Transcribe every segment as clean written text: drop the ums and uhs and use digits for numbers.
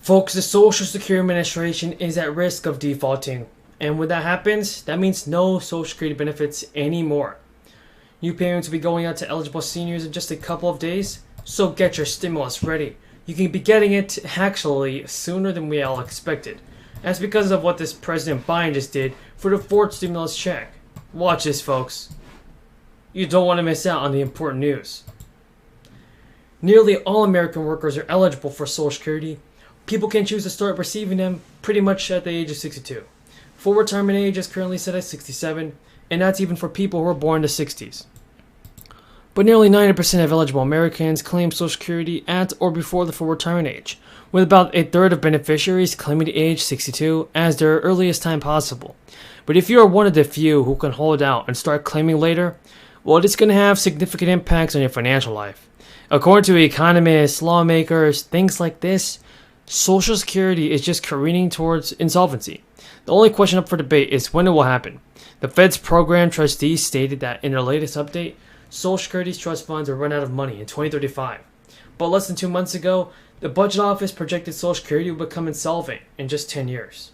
Folks, the Social Security Administration is at risk of defaulting. And when that happens, that means no Social Security benefits anymore. New payments will be going out to eligible seniors in just a couple of days, so get your stimulus ready. You can be getting it actually sooner than we all expected. That's because of what this President Biden just did for the fourth stimulus check. Watch this, folks. You don't want to miss out on the important news. Nearly all American workers are eligible for Social Security. People can choose to start receiving them pretty much at the age of 62. Full retirement age is currently set at 67, and that's even for people who were born in the 60s. But nearly 90% of eligible Americans claim Social Security at or before the full retirement age, with about a third of beneficiaries claiming the age 62 as their earliest time possible. But if you are one of the few who can hold out and start claiming later, well, it's going to have significant impacts on your financial life. According to economists, lawmakers, things like this, Social Security is just careening towards insolvency. The only question up for debate is when it will happen. The Fed's program trustees stated that in their latest update, Social Security's trust funds will run out of money in 2035. But less than 2 months ago, the Budget Office projected Social Security would become insolvent in just 10 years.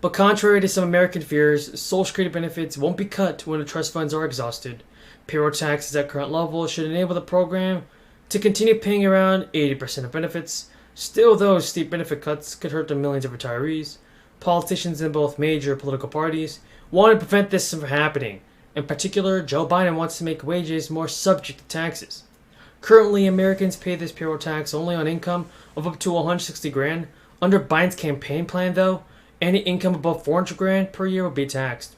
But contrary to some American fears, Social Security benefits won't be cut when the trust funds are exhausted. Payroll taxes at current levels should enable the program to continue paying around 80% of benefits. Still, those steep benefit cuts could hurt the millions of retirees. Politicians in both major political parties want to prevent this from happening. In particular, Joe Biden wants to make wages more subject to taxes. Currently, Americans pay this payroll tax only on income of up to $160,000. Under Biden's campaign plan, though, any income above $400,000 per year would be taxed.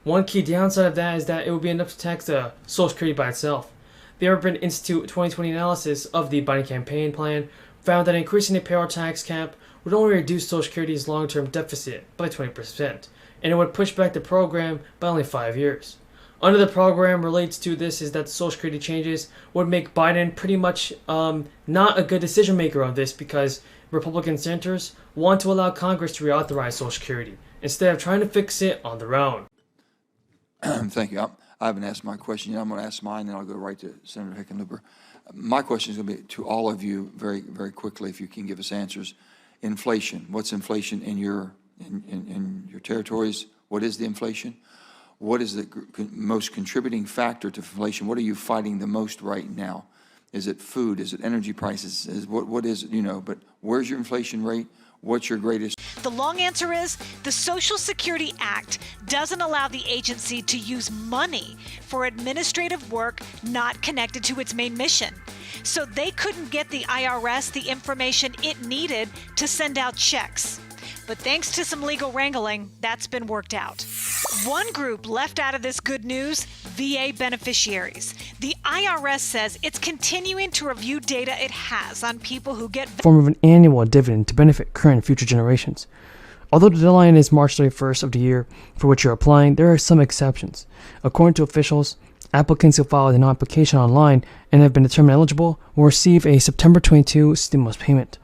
One key downside of that is that it would be enough to tax the Social Security by itself. The Urban Institute 2020 analysis of the Biden campaign plan found that increasing the payroll tax cap would only reduce Social Security's long-term deficit by 20%, and it would push back the program by only 5 years. Under the program relates to this is that the Social Security changes would make Biden pretty much not a good decision maker on this because Republican senators want to allow Congress to reauthorize Social Security instead of trying to fix it on their own. Thank you. I haven't asked my question yet. I'm going to ask mine, and I'll go right to Senator Hickenlooper. My question is going to be to all of you very, very quickly, if you can give us answers. Inflation. What's inflation in your territories? What is the inflation? What is the most contributing factor to inflation? What are you fighting the most right now? Is it food? Is it energy prices? What is it? But where's your inflation rate? What's your greatest? The long answer is the Social Security Act doesn't allow the agency to use money for administrative work not connected to its main mission. So they couldn't get the IRS the information it needed to send out checks. But thanks to some legal wrangling, that's been worked out. One group left out of this good news, VA beneficiaries. The IRS says it's continuing to review data it has on people who get form of an annual dividend to benefit current and future generations. Although the deadline is March 31st of the year for which you're applying, there are some exceptions. According to officials, applicants who filed an application online and have been determined eligible will receive a September 22 stimulus payment.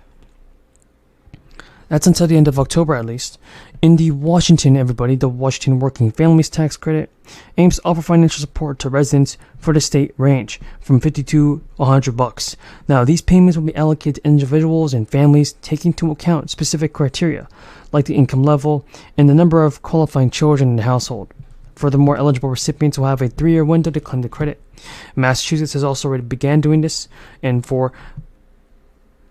That's until the end of October at least. In the Washington Working Families Tax Credit aims to offer financial support to residents for the state range from $50 to $100. Now, these payments will be allocated to individuals and families taking into account specific criteria like the income level and the number of qualifying children in the household. Furthermore, eligible recipients will have a 3-year window to claim the credit. Massachusetts has also already began doing this, and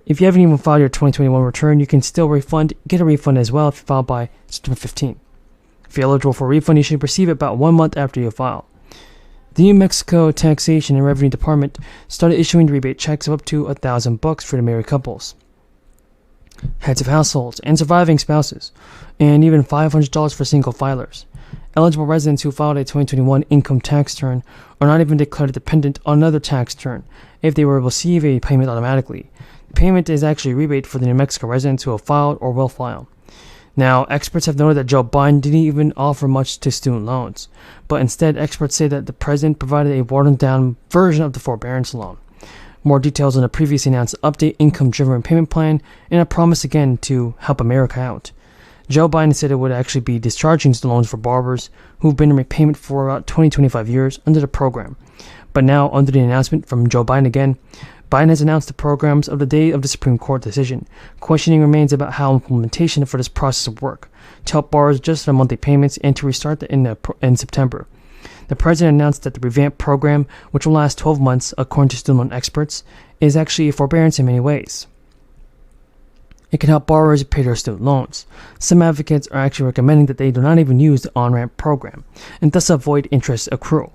if you haven't even filed your 2021 return, you can still get a refund as well if you file by September 15. If you're eligible for a refund, you should receive it about 1 month after you file. The New Mexico Taxation and Revenue Department started issuing rebate checks of up to $1,000 for the married couples, heads of households, and surviving spouses, and even $500 for single filers. Eligible residents who filed a 2021 income tax return are not even declared dependent on another tax return if they will receive a payment automatically. Payment is actually a rebate for the New Mexico residents who have filed or will file. Now, experts have noted that Joe Biden didn't even offer much to student loans, but instead experts say that the president provided a watered-down version of the forbearance loan. More details on the previously announced update income-driven repayment plan and a promise again to help America out. Joe Biden said it would actually be discharging the loans for borrowers who've been in repayment for about 20-25 years under the program. But now, under the announcement from Joe Biden again, Biden has announced the programs of the day of the Supreme Court decision. Questioning remains about how implementation for this process will work, to help borrowers adjust their monthly payments and to restart in September. The president announced that the revamped program, which will last 12 months according to student loan experts, is actually a forbearance in many ways. It can help borrowers pay their student loans. Some advocates are actually recommending that they do not even use the on-ramp program, and thus avoid interest accrual.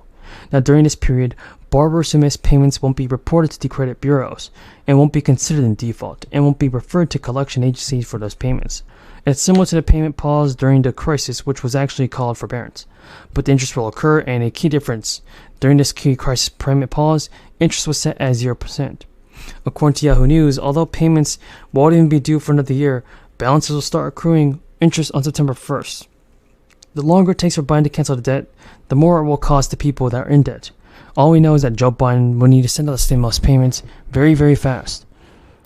Now, during this period, borrowers who miss payments won't be reported to the credit bureaus, and won't be considered in default, and won't be referred to collection agencies for those payments. It's similar to the payment pause during the crisis, which was actually called forbearance. But the interest will occur, and a key difference, during this key crisis payment pause, interest was set at 0%. According to Yahoo News, although payments won't even be due for another year, balances will start accruing interest on September 1st. The longer it takes for Biden to cancel the debt, the more it will cost the people that are in debt. All we know is that Joe Biden will need to send out the stimulus payments very, very fast.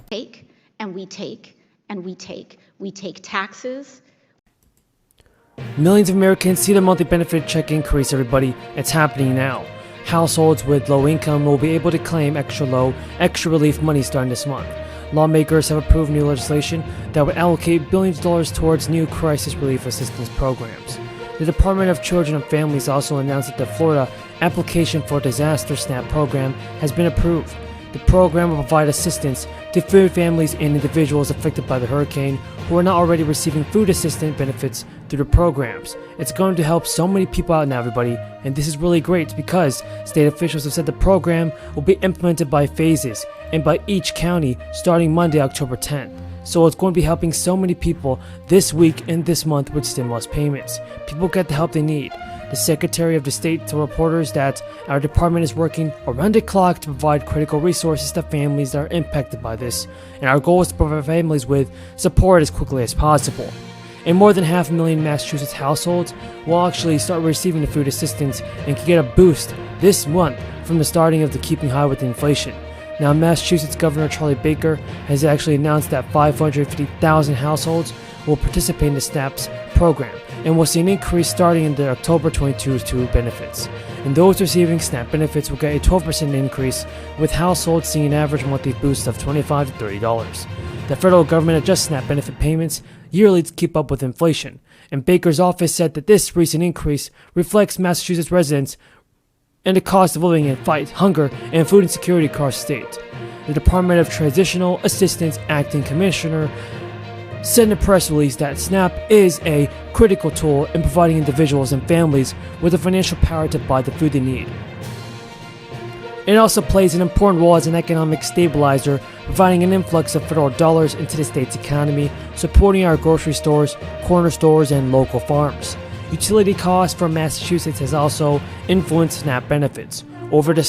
Take, and we take, and we take. We take taxes. Millions of Americans see the monthly benefit check increase, everybody. It's happening now. Households with low income will be able to claim extra relief money starting this month. Lawmakers have approved new legislation that would allocate billions of dollars towards new crisis relief assistance programs. The Department of Children and Families also announced that the Florida application for Disaster SNAP program has been approved. The program will provide assistance to food families and individuals affected by the hurricane who are not already receiving food assistance benefits through the programs. It's going to help so many people out now, everybody, and this is really great because state officials have said the program will be implemented by phases and by each county starting Monday, October 10th. So it's going to be helping so many people this week and this month with stimulus payments. People get the help they need. The Secretary of the State told reporters that our department is working around the clock to provide critical resources to families that are impacted by this, and our goal is to provide families with support as quickly as possible. And more than 500,000 Massachusetts households will actually start receiving the food assistance and can get a boost this month from the starting of the Keeping High with Inflation. Now, Massachusetts Governor Charlie Baker has actually announced that 550,000 households will participate in the SNAP's program, and we'll see an increase starting in the October 22 benefits. And those receiving SNAP benefits will get a 12% increase, with households seeing an average monthly boost of $25 to $30. The federal government adjusts SNAP benefit payments yearly to keep up with inflation, and Baker's office said that this recent increase reflects Massachusetts residents and the cost of living and fight hunger and food insecurity across the state. The Department of Transitional Assistance Acting Commissioner said in a press release that SNAP is a critical tool in providing individuals and families with the financial power to buy the food they need. It also plays an important role as an economic stabilizer, providing an influx of federal dollars into the state's economy, supporting our grocery stores, corner stores, and local farms. Utility costs for Massachusetts has also influenced SNAP benefits. Over the